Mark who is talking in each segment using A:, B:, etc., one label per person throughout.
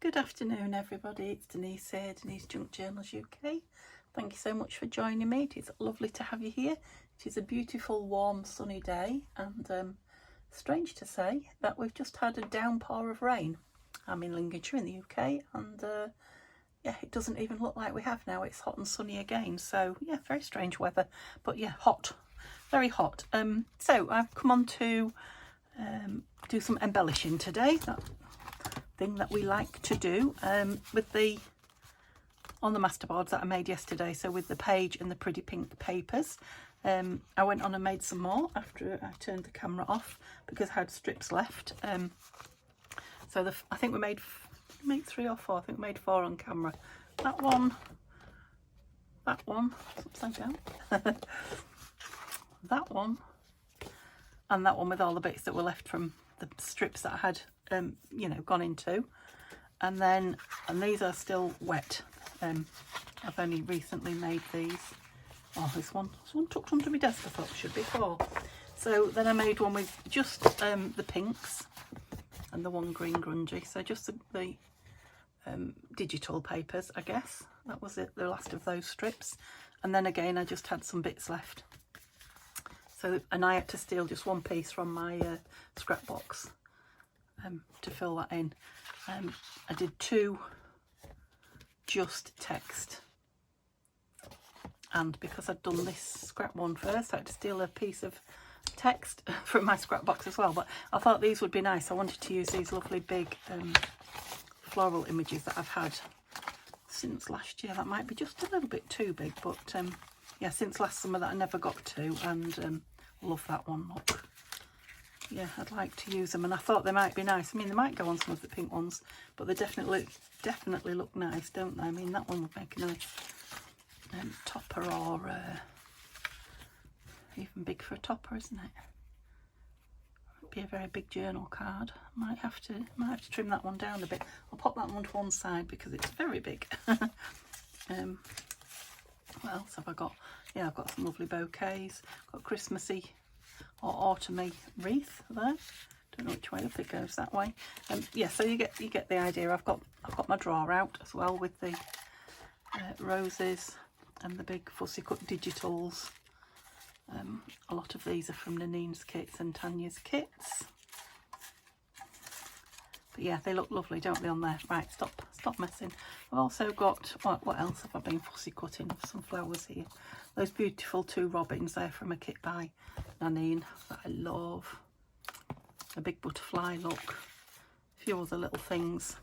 A: Good afternoon everybody, it's Denise here, Denise Junk Journals UK. Thank you so much for joining me. It is lovely to have you here. It is a beautiful warm sunny day and strange to say that we've just had a downpour of rain. I'm in Lincolnshire in the UK and yeah, it doesn't even look like we have now. It's hot and sunny again, so yeah, very strange weather, but yeah, hot, very hot. So I've come on to do some embellishing today. That thing that we like to do with the on the masterboards that I made yesterday, so with the page and the pretty pink papers. I went on and made some more after I turned the camera off because I had strips left. So I think we made 3 or 4. I think we made 4 on camera. That one, upside down, that one, and that one with all the bits that were left from the strips that I had you know, gone into. And these are still wet. I've only recently made these. Oh, this one tucked under my desk. I thought it should be 4. So then I made one with just the pinks and the one green grungy. So just the digital papers, I guess. That was it, the last of those strips. And then again, I just had some bits left. So, and I had to steal just one piece from my scrap box to fill that in. I did 2 just text, and because I'd done this scrap one first, I had to steal a piece of text from my scrap box as well. But I thought these would be nice. I wanted to use these lovely big floral images that I've had since last year. That might be just a little bit too big, but yeah, since last summer that I never got to, and love that one. Look, yeah, I'd like to use them, and I thought they might be nice. I mean, they might go on some of the pink ones, but they definitely look nice, don't they? I mean, that one would make a nice topper, or even big for a topper, isn't it? It'd be a very big journal card. Might have to trim that one down a bit. I'll pop that one to one side because it's very big. What else have I got? Yeah, I've got some lovely bouquets. Got Christmassy or autumny wreath there. Don't know which way up it goes, that way. Yeah, so you get the idea. I've got my drawer out as well with the roses and the big fussy cut digitals. A lot of these are from Nanine's kits and Tanya's kits. But yeah, they look lovely, don't they, on there? Right, stop messing. I've also got, what else have I been fussy cutting? Some flowers here. Those beautiful 2 robins there from a kit by Nanine that I love. A big butterfly look. A few other little things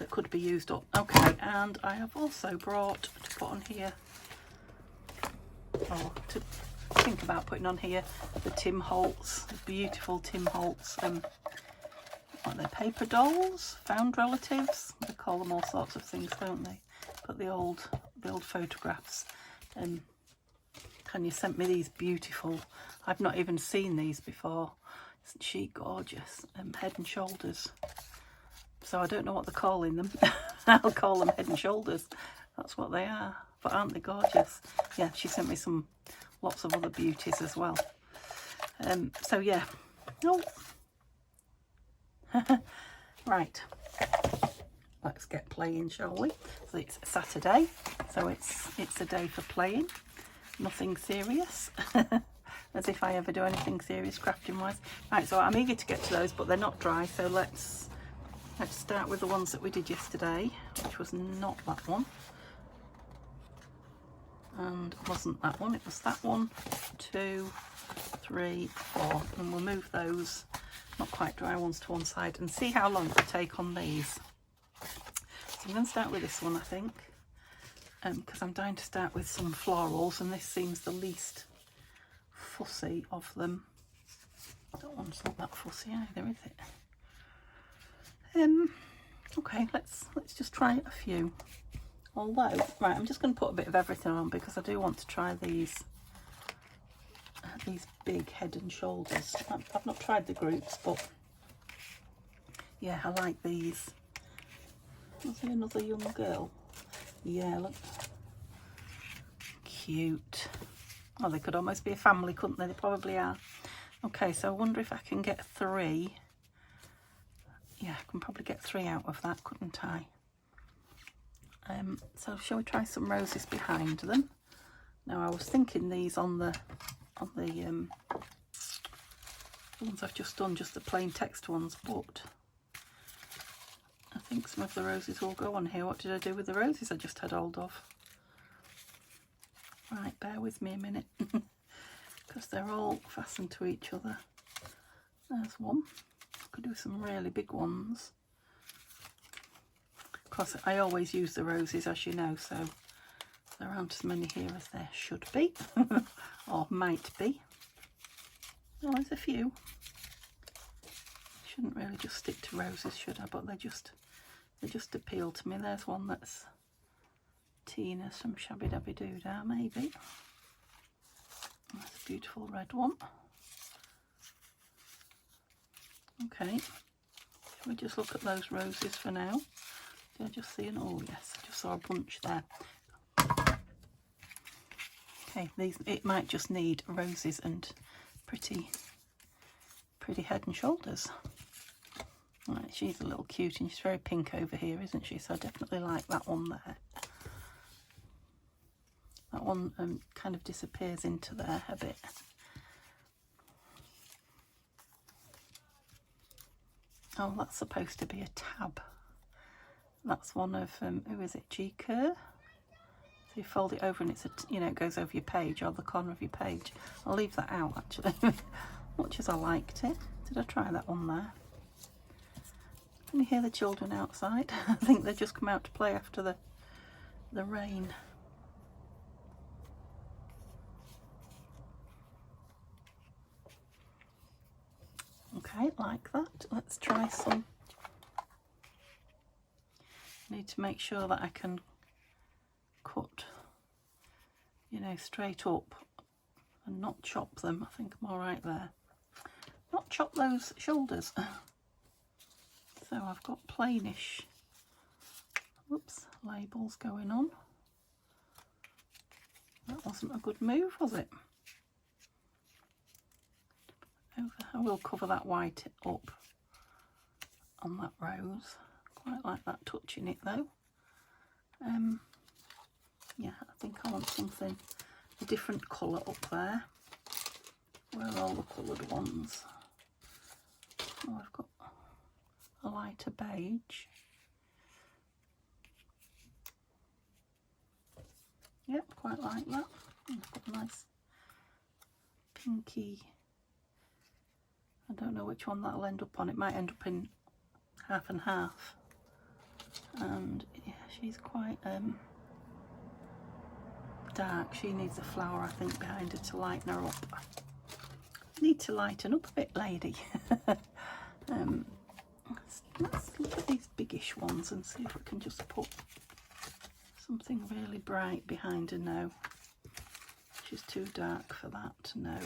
A: that could be used up. Okay, and I have also brought to put on here, or to think about putting on here, the Tim Holtz, the beautiful Tim Holtz, what are they, paper dolls, found relatives, they call them all sorts of things, don't they? But the old photographs. Tanya sent me these beautiful, I've not even seen these before. Isn't she gorgeous? Head and shoulders. So I don't know what they're calling them. I'll call them head and shoulders. That's what they are. But aren't they gorgeous? Yeah, she sent me lots of other beauties as well. So yeah. Oh. Right. Let's get playing, shall we? So it's Saturday, so it's a day for playing. Nothing serious. As if I ever do anything serious crafting wise. Right, so I'm eager to get to those, but they're not dry, so let's start with the ones that we did yesterday, which was not that one, and wasn't that one, it was that one, 2, 3, 4, and we'll move those not quite dry ones to one side and see how long it will take on these. So I'm going to start with this one, I think, because I'm dying to start with some florals, and this seems the least fussy of them. That one's not that fussy either, is it? Okay, let's just try a few. Although, right, I'm just going to put a bit of everything on because I do want to try these big head and shoulders. I've not tried the groups, but yeah, I like these. Is there another young girl? Yeah, look. Cute. Oh, they could almost be a family, couldn't they? They probably are. Okay, so I wonder if I can get 3. yeah, I can probably get 3 out of that, couldn't I? So shall we try some roses behind them? Now I was thinking these on the ones I've just done, just the plain text ones, but I think some of the roses will go on here. What did I do with the roses I just had hold of? Right, bear with me a minute, because they're all fastened to each other. There's one. I could do some really big ones. Of course, I always use the roses, as you know, so there aren't as many here as there should be, or might be. Oh, there's a few. Shouldn't really just stick to roses, should I? But they just appeal to me. There's one that's Tina's from Shabby Dabby Doodah, maybe. That's a beautiful red one. Okay, shall we just look at those roses for now? Did I just see an, oh yes, I just saw a bunch there. Okay, these, it might just need roses and pretty head and shoulders. Right, she's a little cute and she's very pink over here, isn't she? So I definitely like that one there. That one kind of disappears into there a bit. Oh, that's supposed to be a tab. That's one of, who is it, G. Kerr? So you fold it over and it's, you know, it goes over your page or the corner of your page. I'll leave that out actually, much as I liked it. Did I try that one there? Can you hear the children outside? I think they've just come out to play after the rain. Okay, like that. Let's try some. I need to make sure that I can cut, you know, straight up and not chop them. I think I'm all right there. Not chop those shoulders. So I've got plainish, whoops, labels going on. That wasn't a good move, was it? I will cover that white up on that rose. Quite like that touching it though. Yeah, I think I want something, a different colour up there. Where are all the coloured ones? Oh, I've got a lighter beige. Yep, quite like that. I've got a nice pinky. I don't know which one that'll end up on. It might end up in half and half. And yeah, she's quite dark. She needs a flower, I think, behind her to lighten her up. Need to lighten up a bit, lady. Let's look at these biggish ones and see if we can just put something really bright behind her now. She's too dark for that, no.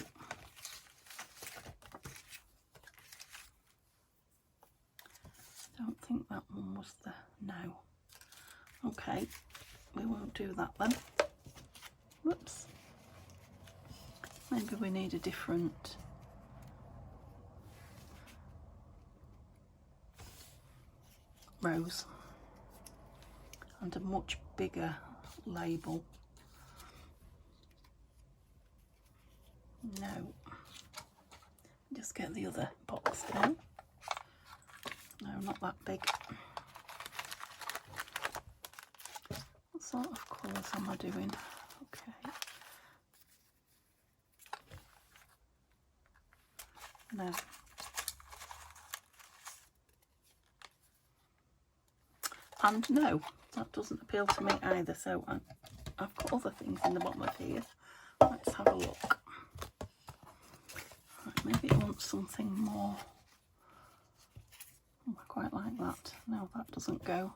A: Don't think that one was the, no. Okay, we won't do that then. Whoops. Maybe we need a different rose and a much bigger label. No. Just get the other box down. No, not that big. What sort of colours am I doing? Okay. No. And no, that doesn't appeal to me either. So I've got other things in the bottom of here. Let's have a look. Right, maybe it wants something more. Oh, I quite like that. No, that doesn't go.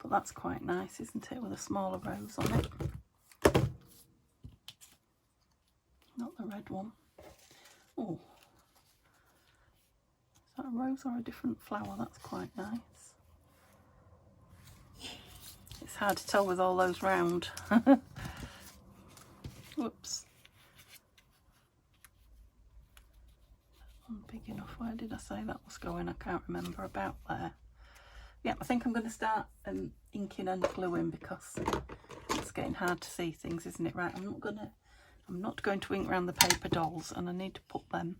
A: But that's quite nice, isn't it? With a smaller rose on it. Not the red one. Oh. Is that a rose or a different flower? That's quite nice. It's hard to tell with all those round. Whoops. Big enough. Where did I say that was going? I can't remember. About there. Yeah, I think I'm going to start inking and gluing because it's getting hard to see things, isn't it? Right, I'm not going to ink around the paper dolls, and I need to put them.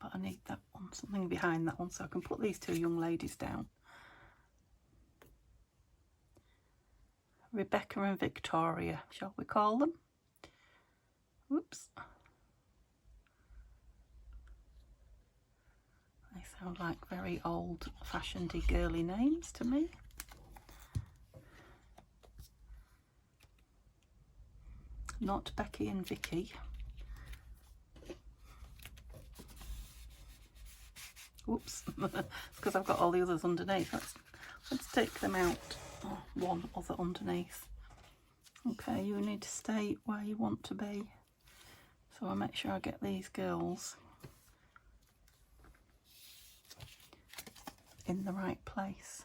A: But I need that one, something behind that one, so I can put these two young ladies down. Rebecca and Victoria, shall we call them? Whoops. They sound like very old-fashioned-y girly names to me. Not Becky and Vicky. Whoops. It's because I've got all the others underneath. Let's take them out. Oh, one other underneath. Okay, you need to stay where you want to be. So I'll make sure I get these girls in the right place.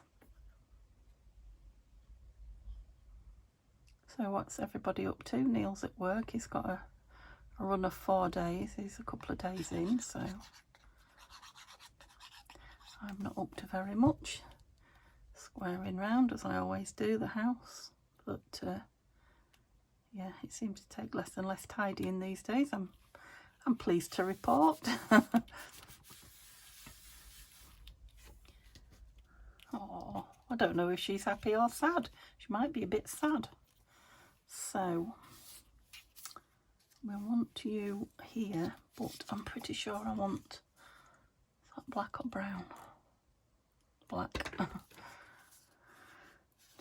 A: So what's everybody up to? Neil's at work. He's got a run of 4 days. He's a couple of days in, so I'm not up to very much. Squaring round as I always do the house, but yeah, it seems to take less and less tidying these days. I'm pleased to report. Oh, I don't know if she's happy or sad. She might be a bit sad. So we want you here, but I'm pretty sure I want, is that black or brown? Black.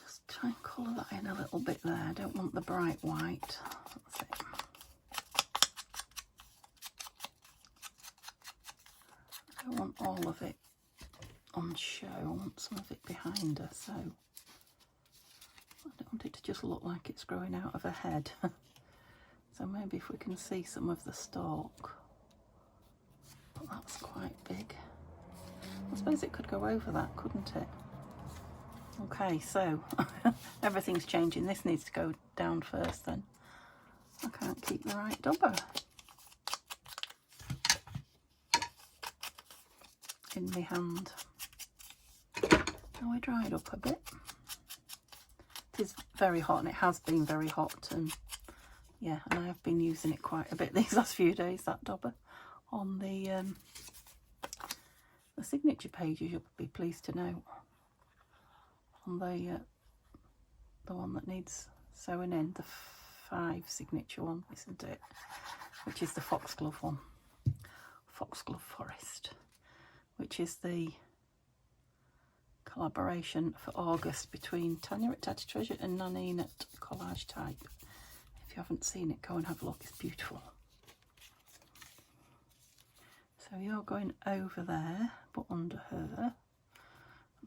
A: Just try and colour that in a little bit there. I don't want the bright white. That's it. I don't want all of it on show. I want some of it behind her, so I don't want it to just look like it's growing out of her head. So maybe if we can see some of the stalk. But that's quite big. I suppose it could go over that, couldn't it? Okay, so everything's changing. This needs to go down first then. I can't keep the right dobber in my hand. Now we dry it up a bit. It is very hot, and it has been very hot, and yeah, and I have been using it quite a bit these last few days, that dobber, on the signature pages, you'll be pleased to know. On the one that needs sewing in, the 5 signature one, isn't it? Which is the foxglove one. Foxglove Forest, which is the collaboration for August between Tanya at Tatty Treasure and Nanine at Collage Type. If you haven't seen it, go and have a look. It's beautiful. So you're going over there, but under her.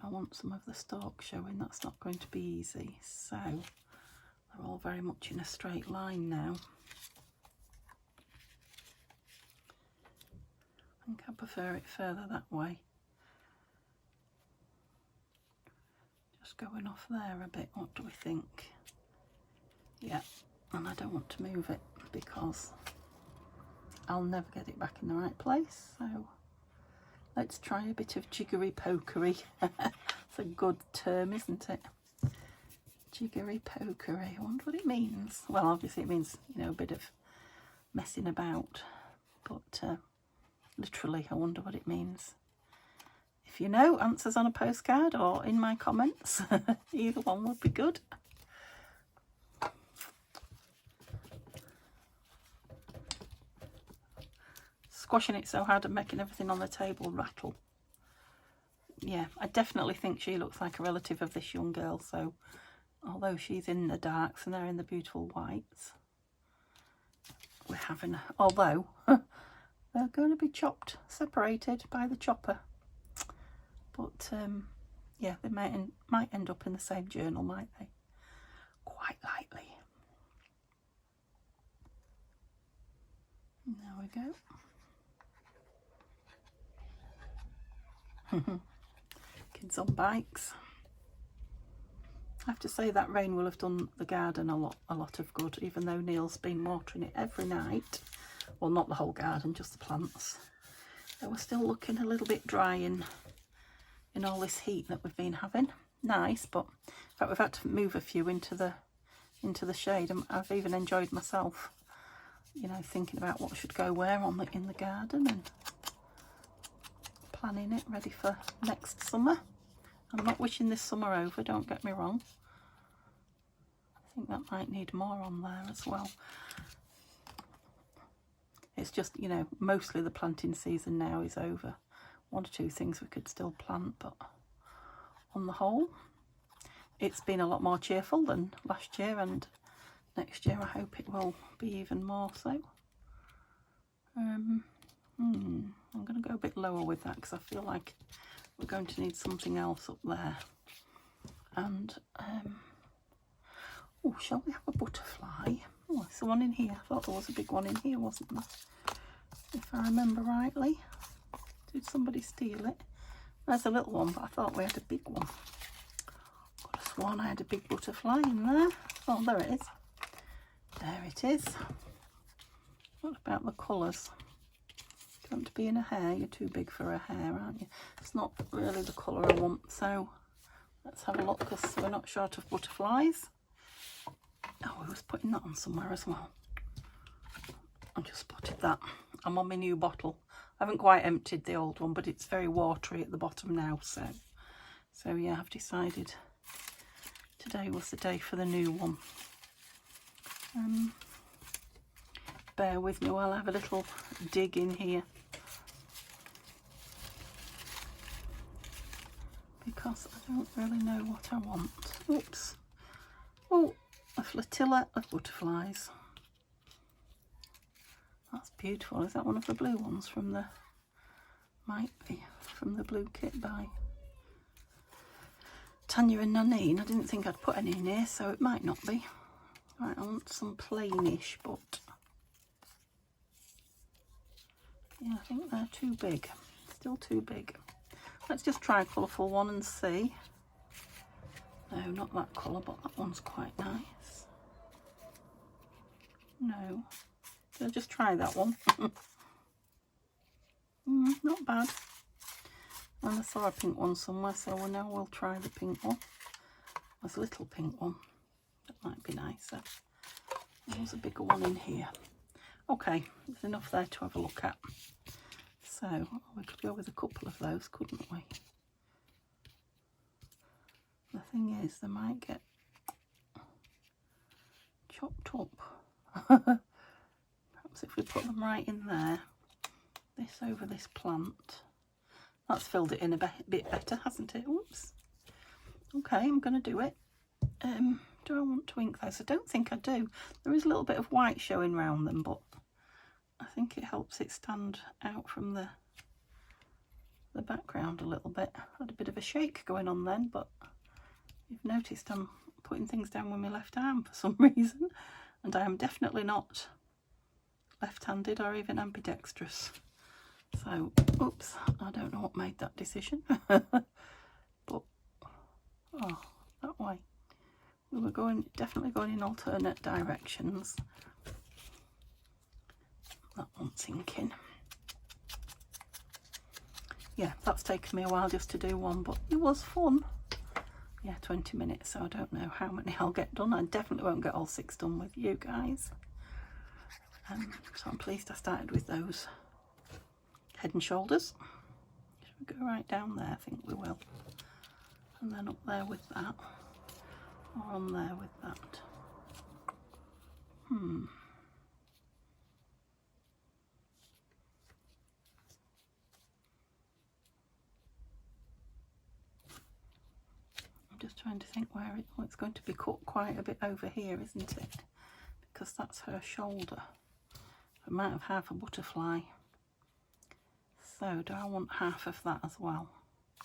A: I want some of the stalk showing. That's not going to be easy. So they're all very much in a straight line now. I think I prefer it further that way. Just going off there a bit. What do we think? Yeah, and I don't want to move it because I'll never get it back in the right place. So let's try a bit of jiggery pokery. It's a good term, isn't it? Jiggery pokery. I wonder what it means. Well, obviously it means, you know, a bit of messing about, but literally I wonder what it means. If you know, answers on a postcard or in my comments. Either one would be good. Squashing it so hard and making everything on the table rattle. Yeah, I definitely think she looks like a relative of this young girl, so although she's in the darks and they're in the beautiful whites, we're having, although they're going to be chopped, separated by the chopper, but yeah, they might end up in the same journal, might they? Quite likely. There we go. Kids on bikes. I have to say that rain will have done the garden a lot of good, even though Neil's been watering it every night. Well, not the whole garden, just the plants. They were still looking a little bit dry in in all this heat that we've been having. Nice, but in fact we've had to move a few into the shade, and I've even enjoyed myself, you know, thinking about what should go where in the garden and planning it ready for next summer. I'm not wishing this summer over, don't get me wrong. I think that might need more on there as well. It's just, you know, mostly the planting season now is over. One or two things we could still plant, but on the whole, it's been a lot more cheerful than last year, and next year I hope it will be even more so. I'm going to go a bit lower with that because I feel like we're going to need something else up there. And, oh, shall we have a butterfly? Oh, there's the one in here. I thought there was a big one in here, wasn't there? If I remember rightly. Did somebody steal it? There's a little one, but I thought we had a big one. Could have sworn I had a big butterfly in there. Oh, there it is. There it is. What about the colours? Do you want to be in a hare? You're too big for a hare, aren't you? It's not really the colour I want, so let's have a look, because we're not short of butterflies. Oh, I was putting that on somewhere as well. I just spotted that. I'm on my new bottle. I haven't quite emptied the old one, but it's very watery at the bottom now, so yeah, I've decided today was the day for the new one. Bear with me while I have a little dig in here, because I don't really know what I want. Oops. Oh, a flotilla of butterflies. That's beautiful. Is that one of the blue ones from the, might be, from the blue kit by Tanya and Nanine? I didn't think I'd put any in here, so it might not be. Right, I want some plainish, but yeah, I think they're too big. Still too big. Let's just try a colourful one and see. No, not that colour, but that one's quite nice. No. I'll just try that one. Not bad. And I saw a pink one somewhere, so now we'll try the pink one. There's a little pink one. That might be nicer. There's a bigger one in here. Okay, there's enough there to have a look at. So we could go with a couple of those, couldn't we? The thing is, they might get chopped up. If we put them right in there, this over this plant, that's filled it in a bit better, hasn't it? Oops. Okay, I'm going to do it. Do I want to ink those? I don't think I do. There is a little bit of white showing around them, but I think it helps it stand out from the background a little bit. I had a bit of a shake going on then, but you've noticed I'm putting things down with my left arm for some reason, and I am definitely not left-handed or even ambidextrous. So, oops, I don't know what made that decision. But, oh, that way. We were definitely going in alternate directions. That one's inking. Yeah, that's taken me a while just to do one, but it was fun. Yeah, 20 minutes, so I don't know how many I'll get done. I definitely won't get all 6 done with you guys. So I'm pleased I started with those head and shoulders. Should we go right down there? I think we will. And then up there with that. Or on there with that. I'm just trying to think where it's going to be cut quite a bit over here, isn't it? Because that's her shoulder. I might have half a butterfly. So do I want half of that as well?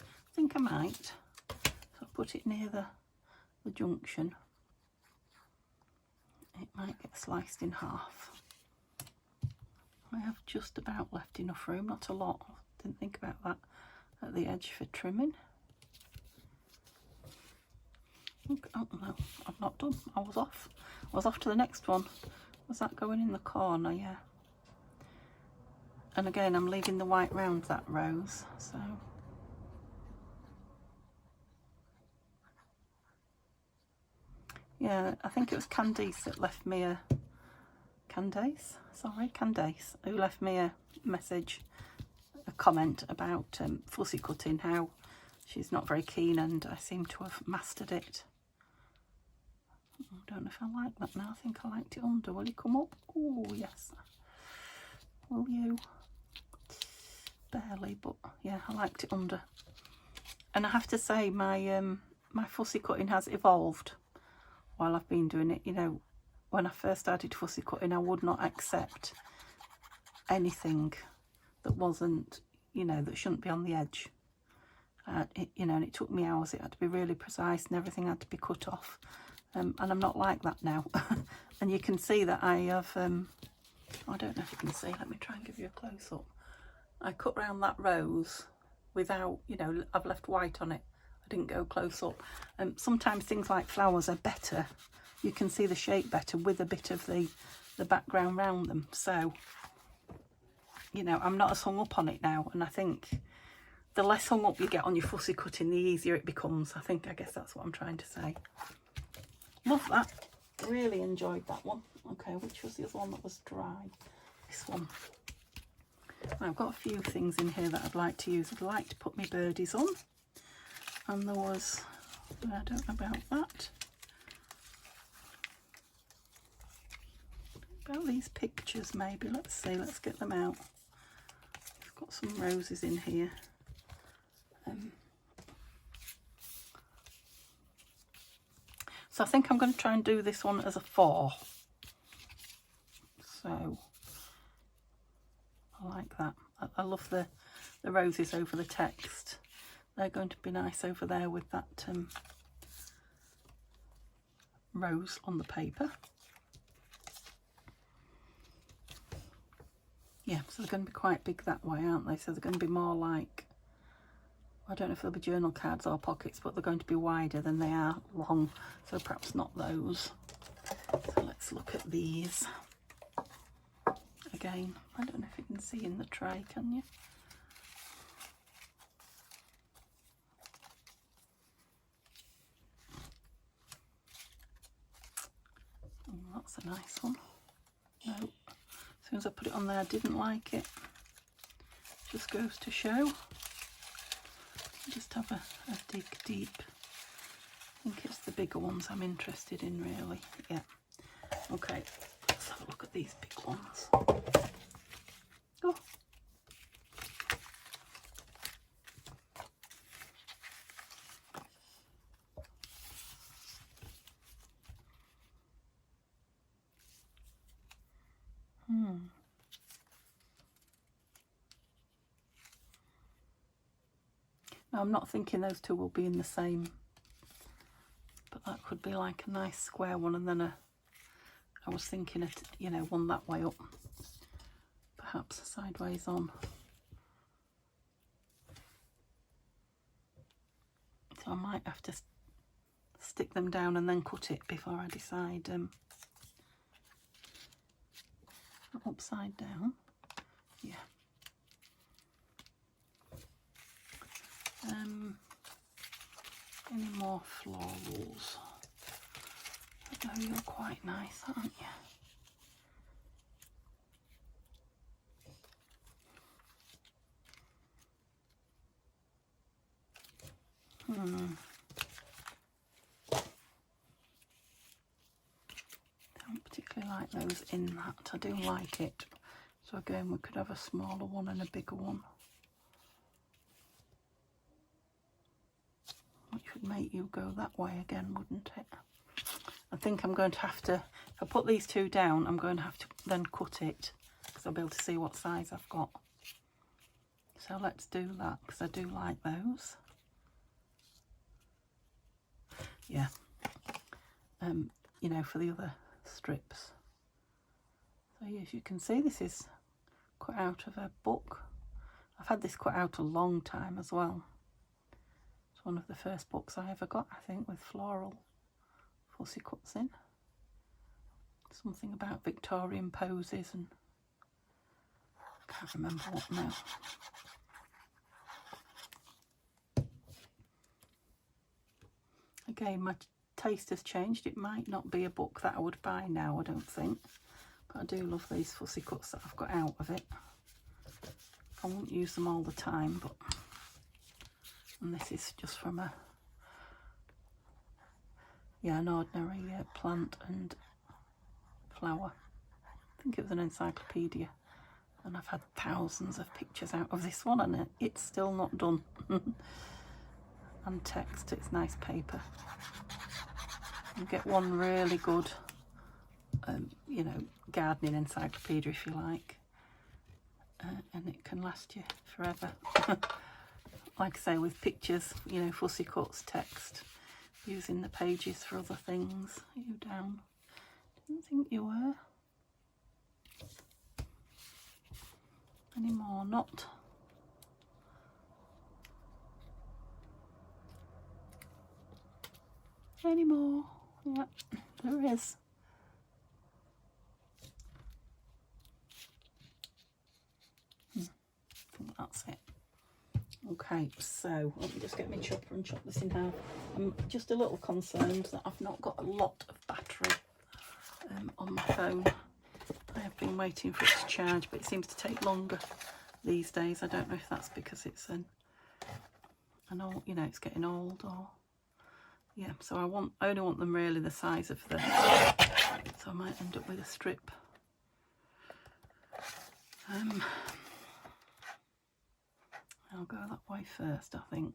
A: I think I might. So I'll put it near the junction. It might get sliced in half. I have just about left enough room, not a lot. Didn't think about that at the edge for trimming. Okay, oh no, I've not done. I was off to the next one. Was that going in the corner? Yeah. And again, I'm leaving the white round that rose, so Yeah, I think it was Candice that left me a... Candace, who left me a message, a comment about fussy cutting, how she's not very keen, and I seem to have mastered it. I don't know if I like that now. I think I liked it under. Will you come up? Oh, yes. Will you? Barely, but yeah, I liked it under. And I have to say, my my fussy cutting has evolved while I've been doing it. You know, when I first started fussy cutting, I would not accept anything that wasn't, you know, that shouldn't be on the edge. You know, and it took me hours. It had to be really precise and everything had to be cut off. And I'm not like that now. And you can see that I have, I don't know if you can see, let me try and give you a close-up. I cut round that rose without, you know, I've left white on it. I didn't go close up. Sometimes things like flowers are better. You can see the shape better with a bit of the background round them. So, you know, I'm not as hung up on it now. And I think the less hung up you get on your fussy cutting, the easier it becomes. I guess that's what I'm trying to say. Love that. Really enjoyed that one. Okay, which was the other one that was dry? This one. I've got a few things in here that I'd like to use. I'd like to put my birdies on. And there was, I don't know about that. About these pictures maybe. Let's see, let's get them out. I've got some roses in here. So I think I'm going to try and do this one as a 4. So I like that. I love the roses over the text. They're going to be nice over there with that rose on the paper. Yeah, so they're going to be quite big that way, aren't they? So they're going to be more like, I don't know if they'll be journal cards or pockets, but they're going to be wider than they are long. So perhaps not those. So let's look at these. Again, I don't know if you can see in the tray, can you? Oh, that's a nice one. No, as soon as I put it on there, I didn't like it. Just goes to show. Just have a dig deep. I think it's the bigger ones I'm interested in, really. Yeah. Okay, let's have a look at these big ones. Oh. Now, I'm not thinking those two will be in the same, but that could be like a nice square one, and then I was thinking it, you know, one that way up, perhaps sideways on. So I might have to stick them down and then cut it before I decide. Upside down, yeah. Any more florals? I know you're quite nice, aren't you? Don't particularly like those in that. I do like it. So again, we could have a smaller one and a bigger one, which would make you go that way again, wouldn't it? I think I'm going to have to, if I put these two down, I'm going to have to then cut it, because I'll be able to see what size I've got. So let's do that, because I do like those. Yeah. You know, for the other strips. So as you can see, this is cut out of a book. I've had this cut out a long time as well. It's one of the first books I ever got, I think, with floral fussy cuts in. Something about Victorian poses, and I can't remember what now. Again, my taste has changed. It might not be a book that I would buy now, I don't think. But I do love these fussy cuts that I've got out of it. I won't use them all the time, but... And this is just from a... Yeah, an ordinary plant and flower. I think it was an encyclopedia. And I've had thousands of pictures out of this one, and it's still not done. And text, it's nice paper. You get one really good, you know, gardening encyclopedia if you like. And it can last you forever. Like I say, with pictures, you know, fussy cuts, text, using the pages for other things. Are you down? Didn't think you were. Any more? Not. Any more? Yeah, there is. I think that's it. Okay, so let me just get my chopper and chop this in half. I'm just a little concerned that I've not got a lot of battery on my phone. I have been waiting for it to charge, but it seems to take longer these days. I don't know if that's because it's an old, you know, it's getting old, or yeah. So I only want them really the size of the. So I might end up with a strip. I'll go that way first, I think,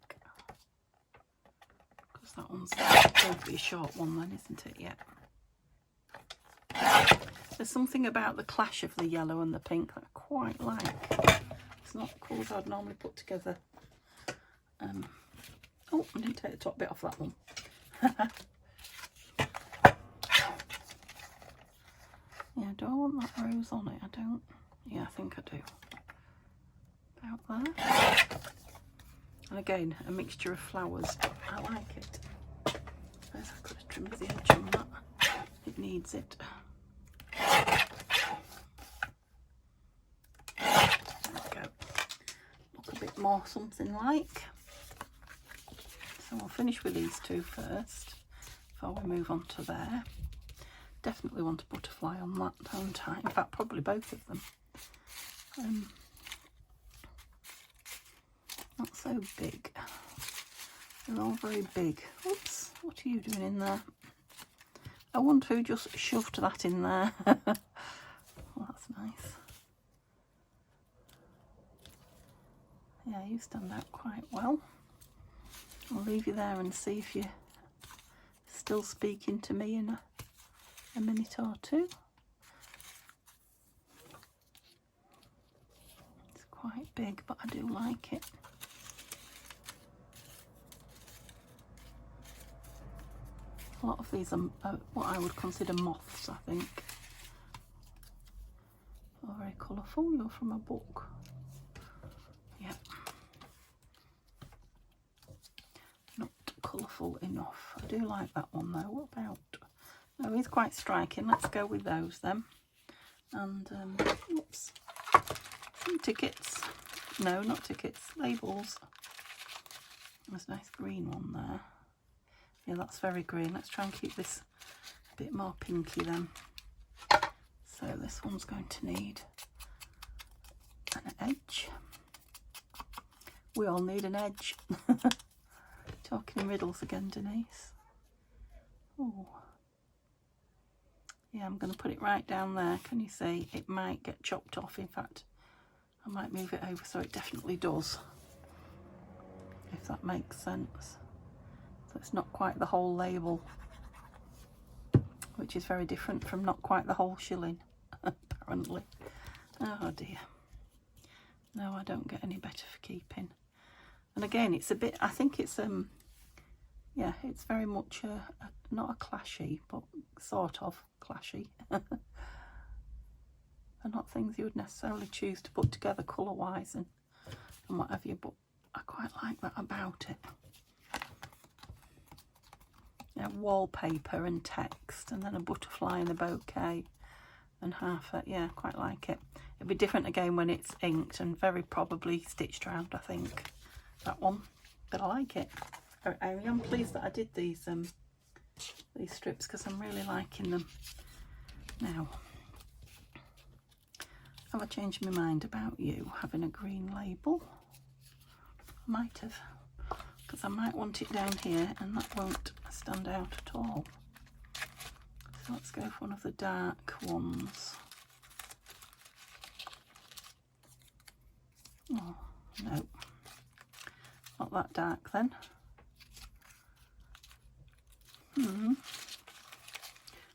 A: because that one's going to be a short one then, isn't it? Yeah. There's something about the clash of the yellow and the pink that I quite like. It's not colours I'd normally put together. Oh, I didn't take the top bit off that one. Yeah, do I want that rose on it? I don't. Yeah, I think I do. About there. And again, a mixture of flowers. I like it. Suppose I could have trimmed the edge on that. It needs it. There we go. Look a bit more something like. So we'll finish with these two first before we move on to there. Definitely want a butterfly on that, don't I? In fact, probably both of them. Not so big. They're all very big. Oops, what are you doing in there? I wonder who just shoved that in there. Well, that's nice. Yeah, you stand out quite well. I'll leave you there and see if you're still speaking to me in a minute or two. It's quite big, but I do like it. A lot of these are what I would consider moths, I think. Oh, very colourful. You're from a book. Yeah. Not colourful enough. I do like that one though. What about... Oh, he's quite striking. Let's go with those then. And, oops. Some tickets. No, not tickets. Labels. There's a nice green one there. Yeah, that's very green. Let's try and keep this a bit more pinky then. So this one's going to need an edge. We all need an edge. Talking in riddles again, Denise. Oh. Yeah, I'm going to put it right down there. Can you see? It might get chopped off. In fact, I might move it over so it definitely does. If that makes sense. So it's not quite the whole label, which is very different from not quite the whole shilling, apparently. Oh dear. No, I don't get any better for keeping. And again, it's a bit, I think it's, yeah, it's very much not a clashy, but sort of clashy. They're not things you would necessarily choose to put together colour-wise and what have you, but I quite like that about it. Yeah, wallpaper and text, and then a butterfly and a bouquet and half it. Yeah, quite like it. It'll be different again when it's inked and very probably stitched around, I think, that one. But I like it. I am pleased that I did these these strips because I'm really liking them. Now, have I changed my mind about you having a green label? I might have, because I might want it down here and that won't stand out at all. So let's go for one of the dark ones. Oh, no, not that dark then.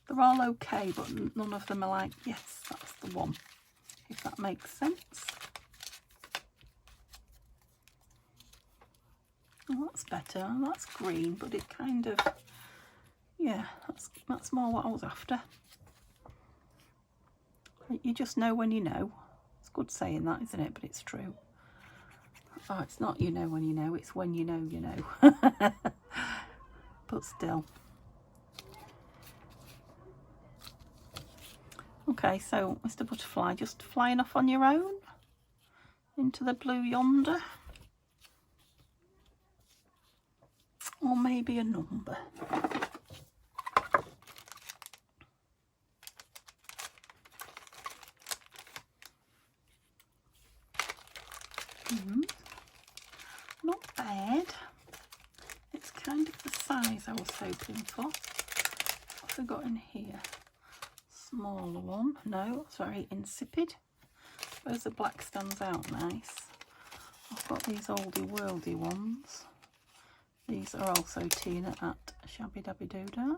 A: They're all okay, but none of them are like, yes, that's the one, if that makes sense. Oh, that's better. That's green, but it kind of, yeah, that's more what I was after. You just know when you know. It's good saying that, isn't it? But it's true. Oh, it's not you know when you know, it's when you know you know. But still. Okay, so Mr. Butterfly, just flying off on your own into the blue yonder. Or maybe a number. Not bad. It's kind of the size I was hoping for. What have I got in here? Smaller one. No, it's very insipid. I suppose the black stands out nice. I've got these oldie worldy ones. These are also Tina at Shabby Dabby Doodah.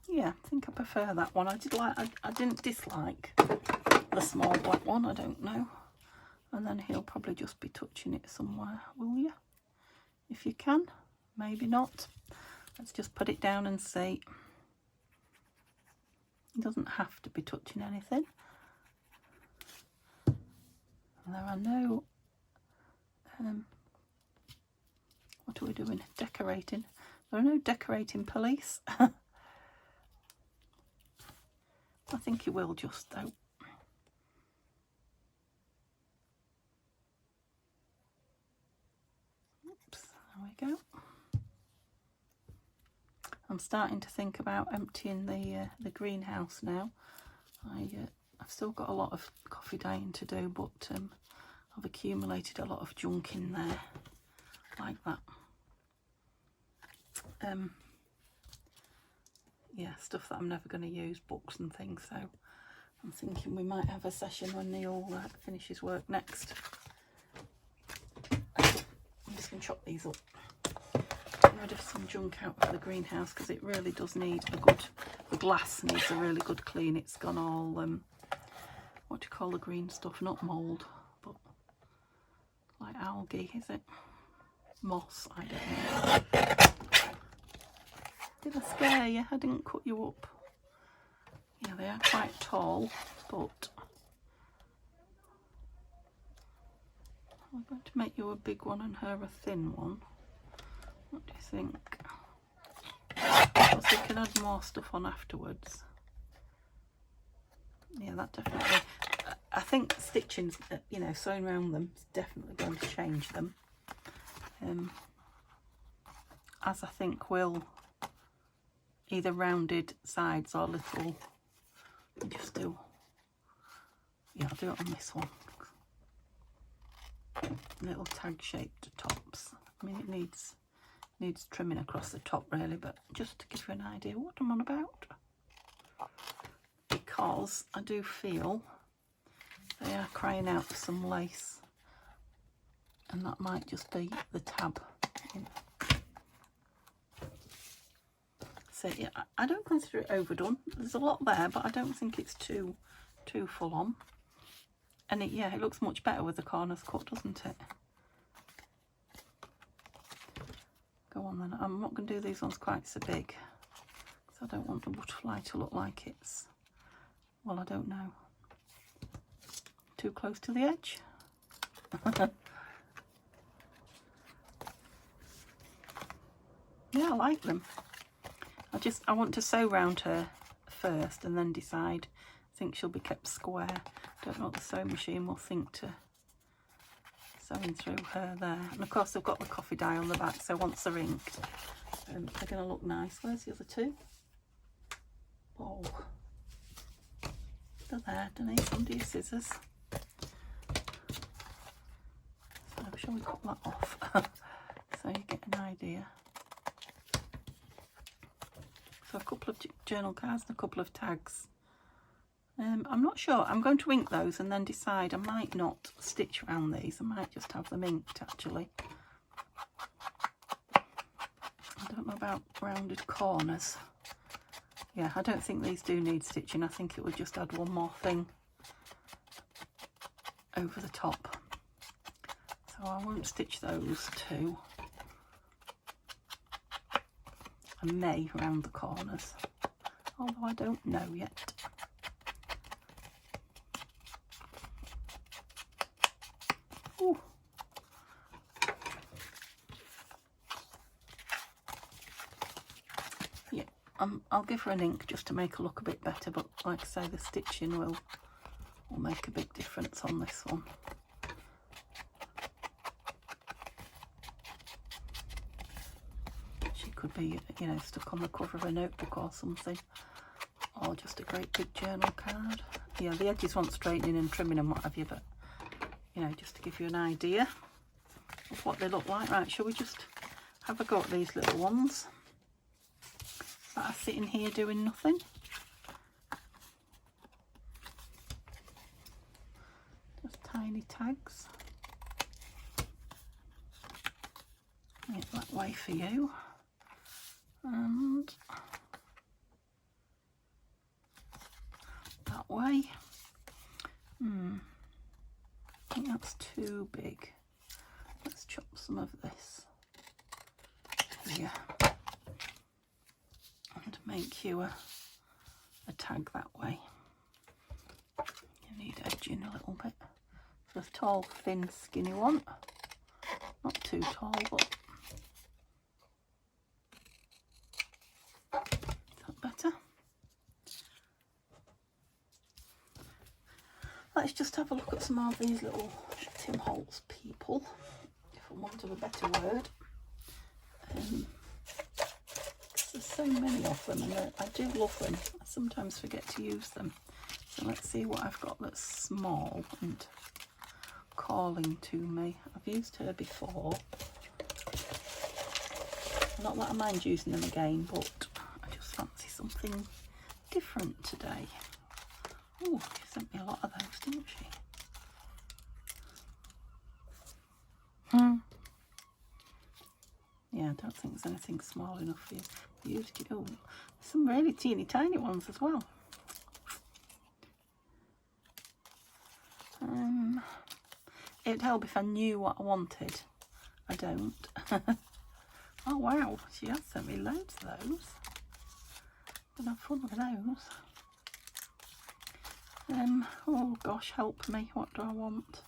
A: Yeah, I think I prefer that one. I didn't dislike the small black one, I don't know. And then he'll probably just be touching it somewhere, will you? If you can, maybe not. Let's just put it down and see. He doesn't have to be touching anything. There are no, what are we doing? Decorating. There are no decorating police. I think he will just though. Oops, there we go. I'm starting to think about emptying the greenhouse now. I've still got a lot of coffee dyeing to do, but I've accumulated a lot of junk in there, like that. Yeah, stuff that I'm never going to use, books and things, so I'm thinking we might have a session when Neil finishes work next. I'm just going to chop these up. Get rid of some junk out of the greenhouse because it really does need the glass needs a really good clean. It's gone all, what do you call the green stuff? Not mould, but like algae, is it? Moss, I don't know. Did I scare you? I didn't cut you up. Yeah, they are quite tall, but I'm going to make you a big one and her a thin one. What do you think? Because we can add more stuff on afterwards. Yeah, that definitely. I think stitching, you know, sewing around them is definitely going to change them. As I think will either rounded sides or little. Just do. Yeah, I'll do it on this one. Little tag shaped tops. I mean, it needs trimming across the top really, but just to give you an idea what I'm on about. Because I do feel they are crying out for some lace, and that might just be the tab. So yeah, I don't consider it overdone. There's a lot there, but I don't think it's too full on. And yeah, it looks much better with the corners cut, doesn't it? Go on then. I'm not going to do these ones quite so big, because I don't want the butterfly to look like it's, well, I don't know, too close to the edge. Yeah, I like them. I want to sew round her first and then decide. I think she'll be kept square. Don't know what the sewing machine will think to sewing through her there. And of course I've got the coffee dye on the back, so once they're inked, they're going to look nice. Where's the other two? Oh, they're there, Denise, under your scissors. So shall we cut that off so you get an idea? So a couple of journal cards and a couple of tags. I'm not sure. I'm going to ink those and then decide. I might not stitch around these. I might just have them inked, actually. I don't know about rounded corners. Yeah, I don't think these do need stitching. I think it would just add one more thing over the top. So I won't stitch those two. I may round the corners, although I don't know yet. Ooh. Yeah, I'll give her an ink just to make her look a bit better, but like I say, the stitching will make a big difference on this one. She could be, you know, stuck on the cover of a notebook or something, or just a great big journal card. Yeah, the edges want straightening and trimming and what have you, but you know, just to give you an idea of what they look like. Right, shall we just have a go at these little ones that are sitting here doing nothing? Just tiny tags. Make that way for you. And that way. I think that's too big. Let's chop some of this here and make you a tag that way. You need edging a little bit. So a tall, thin, skinny one. Not too tall, but is that better? Let's just have a look at some of these little Tim Holtz people, if I want of a better word. There's so many of them, and I do love them. I sometimes forget to use them. So let's see what I've got that's small and calling to me. I've used her before. Not that I mind using them again, but I just fancy something different today. Oh, she sent me a lot of those, didn't she? Yeah, I don't think there's anything small enough for you to get. Oh, there's some really teeny tiny ones as well. It'd help if I knew what I wanted. I don't. Oh wow, she has sent me loads of those. Gonna have fun with those. Oh gosh, help me. What do I want?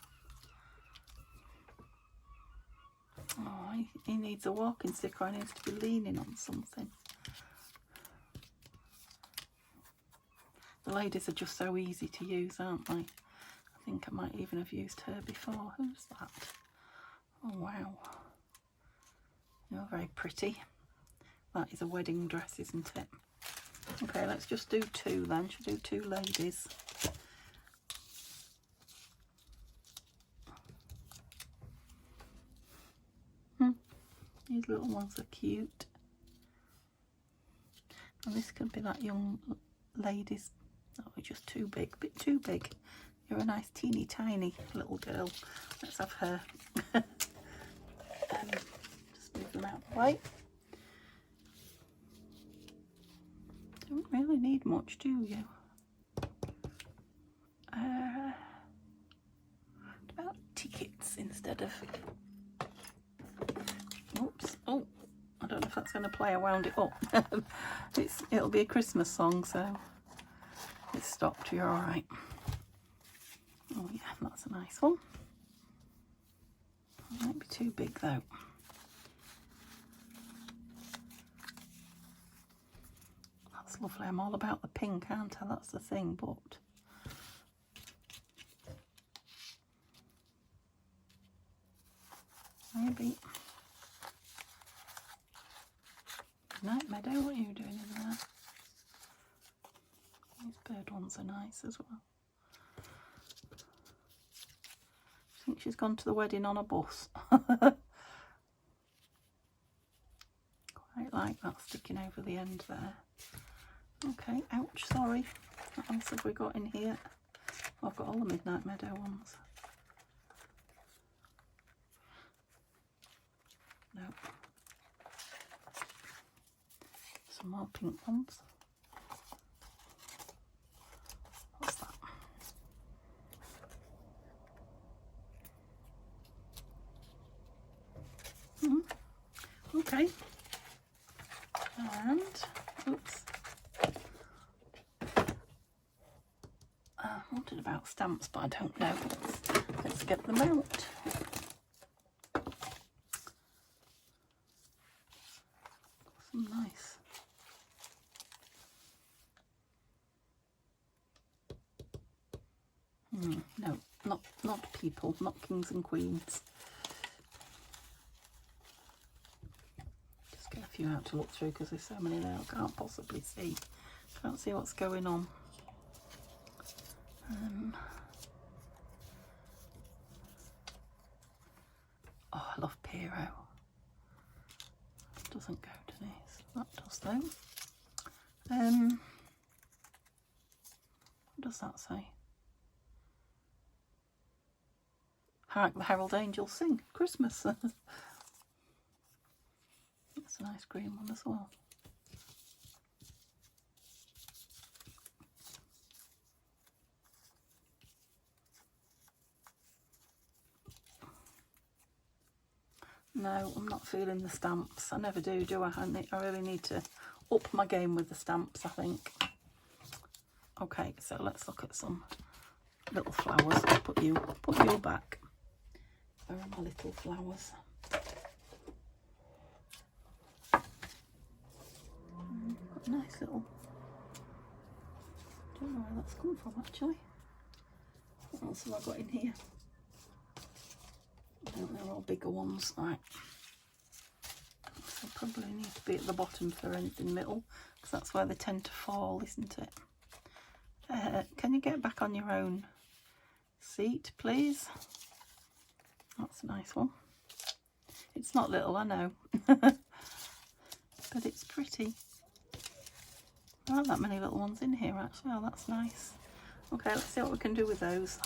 A: Oh, he needs a walking stick, or he needs to be leaning on something. The ladies are just so easy to use, aren't they? I think I might even have used her before. Who's that? Oh wow. You're very pretty. That is a wedding dress, isn't it? Okay, let's just do two then. Should do two ladies. These little ones are cute. And this could be that young lady's. Oh, it's just too big, a bit too big. You're a nice teeny tiny little girl. Let's have her. Just move them out of the way. Don't really need much, do you? About tickets instead of. Oops. Oh, I don't know if that's going to play. I wound it up. It'll be a Christmas song, so it's stopped. You're all right. Oh yeah, that's a nice one. It might be too big though. That's lovely. I'm all about the pink, aren't I? That's the thing, but Maybe. Night Meadow, what are you doing in there? These bird ones are nice as well. I think she's gone to the wedding on a bus. Quite like that sticking over the end there. Okay, ouch, sorry. What else have we got in here? Oh, I've got all the Midnight Meadow ones. Nope. Some more pink ones. What's that? Okay. And, oops. I wanted about stamps, but I don't know. Let's get them out. Some nice. No, not people, not kings and queens. Just get a few out to look through because there's so many there I can't possibly see. Can't see what's going on. Oh, I love Piero. Doesn't go, Denise. That does though. What does that say? Hark the Herald Angels Sing. Christmas. That's a nice green one as well. No, I'm not feeling the stamps. I never do I? I really need to up my game with the stamps, I think. Okay, so let's look at some little flowers. I'll put you back. Where are my little flowers? Got a nice little... don't know where that's come from actually. What else have I got in here? I think they're all bigger ones, right. So probably need to be at the bottom for anything middle, because that's where they tend to fall, isn't it? Can you get back on your own seat, please? That's a nice one. It's not little, I know, but it's pretty. There aren't that many little ones in here, actually. Oh, that's nice. Okay, let's see what we can do with those.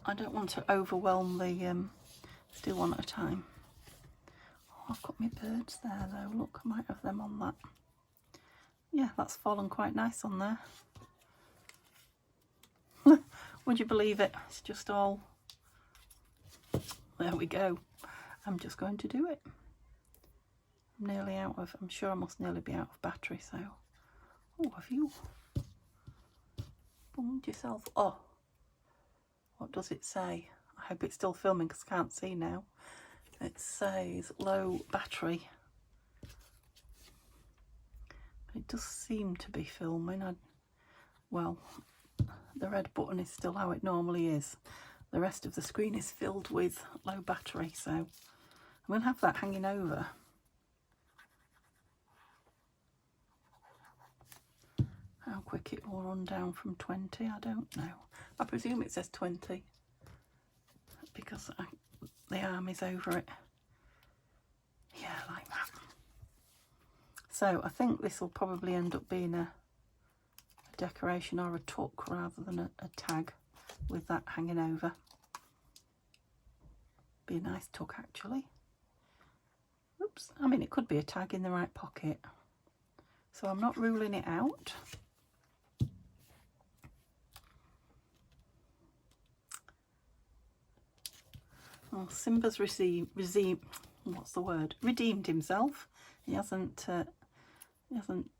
A: I don't want to overwhelm the, let's do one at a time. Oh, I've got my birds there though, look, I might have them on that. Yeah, that's fallen quite nice on there. Would you believe it? It's just all, there we go. I'm just going to do it. I'm nearly out of, I'm sure I must nearly be out of battery, so. Oh, have you bummed yourself? Oh. What does it say? I hope it's still filming because I can't see now. It says low battery. It does seem to be filming. Well, the red button is still how it normally is. The rest of the screen is filled with low battery, so I'm going to have that hanging over. How quick it will run down from 20, I don't know. I presume it says 20 because the arm is over it. Yeah, like that. So I think this will probably end up being a decoration or a tuck rather than a tag with that hanging over. Be a nice tuck actually. Oops, I mean it could be a tag in the right pocket. So I'm not ruling it out. Well, Simba's redeemed himself. He hasn't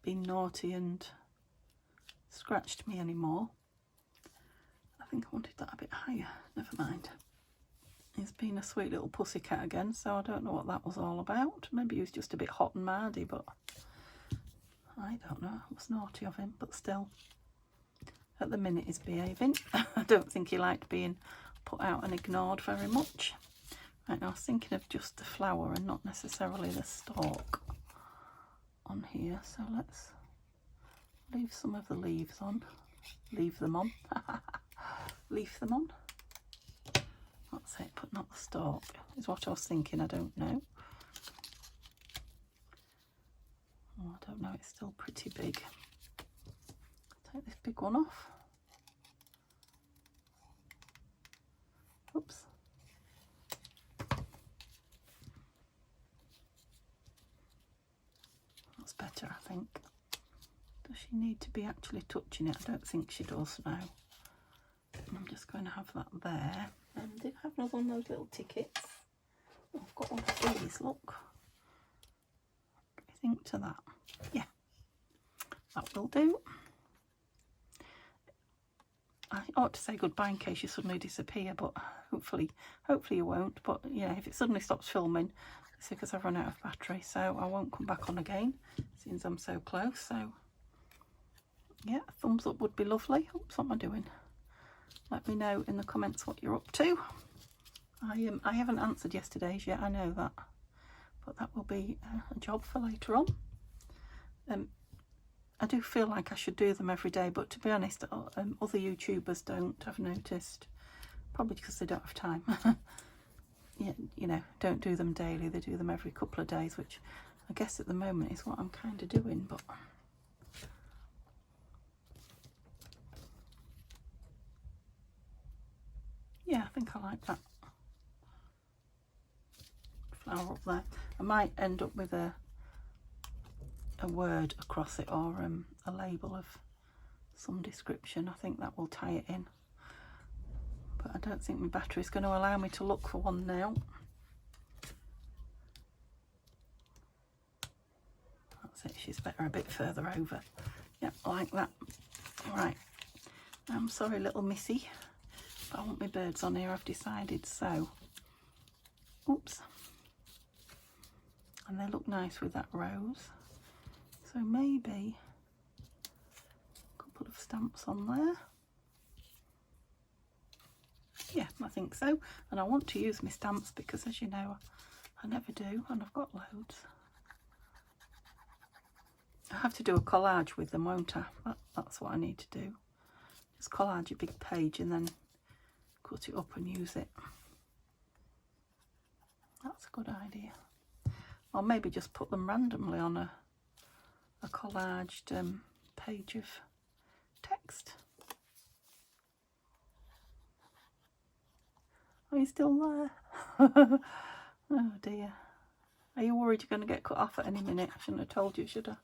A: been naughty and scratched me anymore. I think I wanted that a bit higher. Never mind. He's been a sweet little pussycat again, so I don't know what that was all about. Maybe he was just a bit hot and mardy, but I don't know. It was naughty of him, but still. At the minute he's behaving. I don't think he liked being put out and ignored very much. Right, now I was thinking of just the flower and not necessarily the stalk on here, so let's leave some of the leaves on. Leave them on. Leave them on. That's it, but not the stalk, is what I was thinking. I don't know. Oh, I don't know, it's still pretty big. Take this big one off. Oops. That's better, I think. Does she need to be actually touching it? I don't think she does now. I'm just going to have that there. And did I have another one of those little tickets? Oh, I've got one of these, look. What do you think to that? Yeah, that will do. I ought to say goodbye in case you suddenly disappear, but hopefully you won't. But yeah, if it suddenly stops filming, it's because I've run out of battery, so I won't come back on again since I'm so close. So yeah, a thumbs up would be lovely. Oops, what am I doing? Let me know in the comments what you're up to. I haven't answered yesterday's yet, I know that, but that will be a job for later on. I do feel like I should do them every day, but to be honest, other YouTubers don't, I've noticed, probably because they don't have time. Yeah, you know, don't do them daily, they do them every couple of days, which I guess at the moment is what I'm kind of doing, but yeah, I think I like that flower up there. I might end up with a word across it, or a label of some description. I think that will tie it in, but I don't think my battery is going to allow me to look for one now. That's it, she's better a bit further over. Yeah, like that. Right, I'm sorry little missy, but I want my birds on here, I've decided, so oops, and they look nice with that rose. So maybe a couple of stamps on there. Yeah, I think so. And I want to use my stamps because, as you know, I never do, and I've got loads. I have to do a collage with them, won't I? That's what I need to do. Just collage a big page and then cut it up and use it. That's a good idea. Or maybe just put them randomly on a collaged page of text. Are you still there? Oh dear. Are you worried you're going to get cut off at any minute? I shouldn't have told you, should I?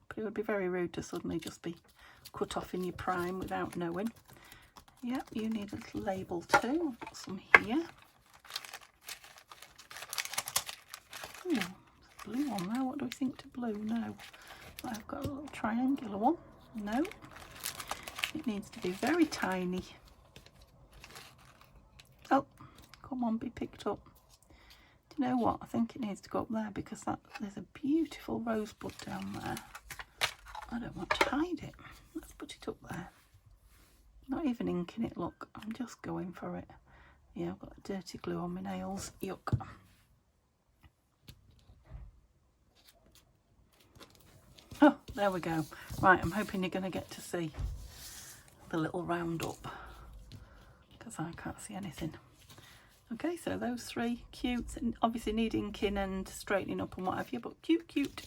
A: But it would be very rude to suddenly just be cut off in your prime without knowing. Yep, you need a little label too. I've got some here. Ooh, blue one there. What do we think to blue? No. I've got a little triangular one. No. It needs to be very tiny. Oh, come on, be picked up. Do you know what? I think it needs to go up there because there's a beautiful rosebud down there. I don't want to hide it. Let's put it up there. Not even inking it, look. I'm just going for it. Yeah, I've got dirty glue on my nails. Yuck. Oh, there we go. Right, I'm hoping you're going to get to see the little roundup because I can't see anything. Okay, so those three, cute, and obviously need inking and straightening up and what have you, but cute, cute.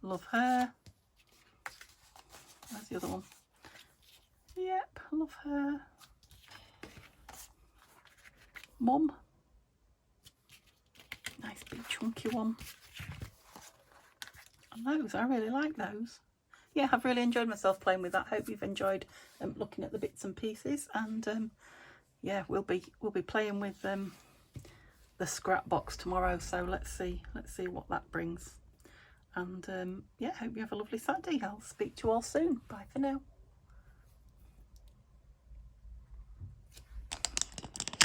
A: Love her. Where's the other one? Yep, love her. Mum. Nice big chunky one. And those, I really like those. Yeah, I've really enjoyed myself playing with that. Hope you've enjoyed looking at the bits and pieces. And yeah, we'll be playing with the scrap box tomorrow. So let's see what that brings. And yeah, hope you have a lovely Saturday. I'll speak to you all soon. Bye for now.